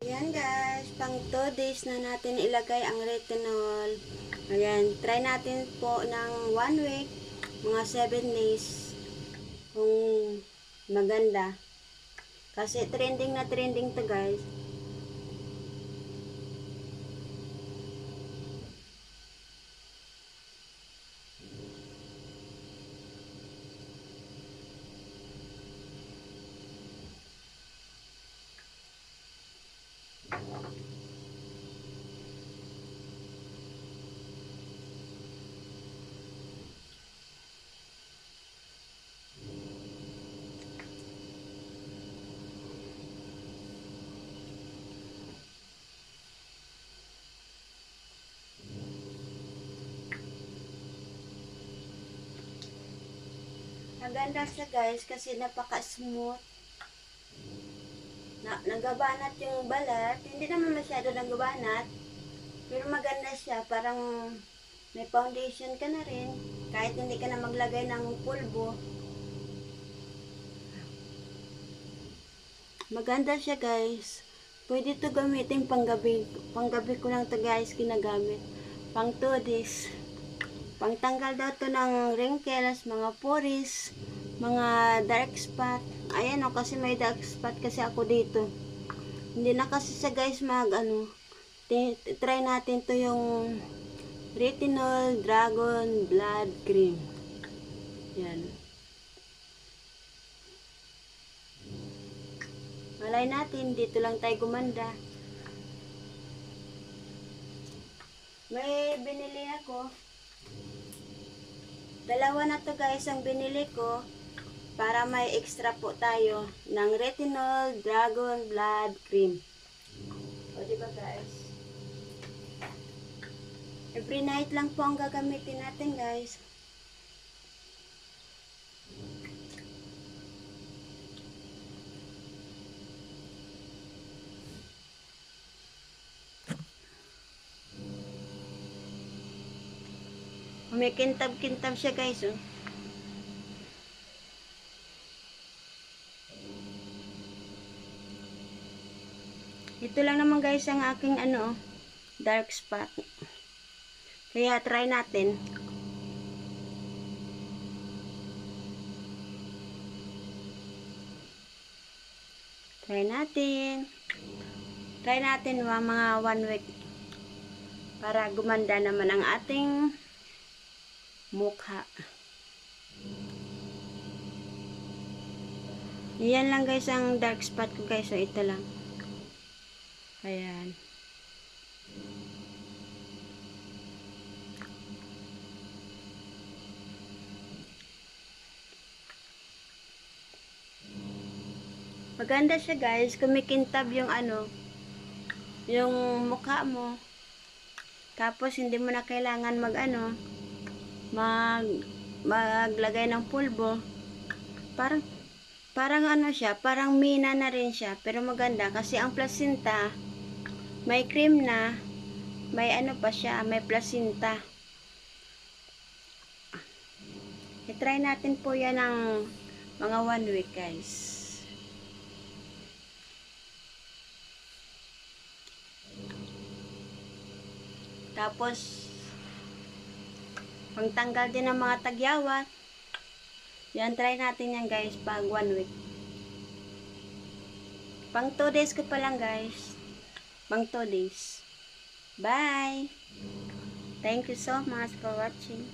Ayan guys, pang 2 days na natin ilagay ang retinol. Ayan, try natin po ng 1 week, mga 7 days, kung maganda. Kasi trending na trending to guys. Maganda siya guys kasi napaka-smooth. Nagabanat yung balat. Hindi naman masyado nagabanat. Pero maganda siya. Parang may foundation ka na rin. Kahit hindi ka na maglagay ng pulbo. Maganda siya guys. Pwede to gamitin panggabi. Panggabi ko lang to guys ginagamit. Pang 2 days. Pangtanggal daw to ng wrinkles, mga pores, mga dark spot. Ayan o, kasi may dark spot kasi ako dito. Hindi na kasi siya guys try natin to yung retinol dragon blood cream. Yan. Malay natin, dito lang tayo gumanda. May binili ako. Dalawa na to guys ang binili ko para may extra po tayo ng retinol dragon blood cream. O diba guys? Every night lang po ang gagamitin natin guys. Kumikintab-kintab siya guys oh. Ito lang naman guys ang aking dark spot. Kaya try natin. Try natin mga 1 week para gumanda naman ang ating mukha. Yan lang guys ang dark spot ko guys. So ito lang. Ayan. Maganda siya guys. Kumikintab yung yung mukha mo. Tapos hindi mo na kailangan maglagay ng pulbo. Parang siya, parang mina na rin siya, pero maganda kasi ang placenta may cream na, may pa siya, may placenta. I-try natin po yan ng mga 1 week guys. Tapos pangtanggal din ng mga tagyawat. Yan, try natin yan guys pag 1 week. Pang 2 days ko pa lang guys. Pang 2 days. Bye! Thank you so much for watching.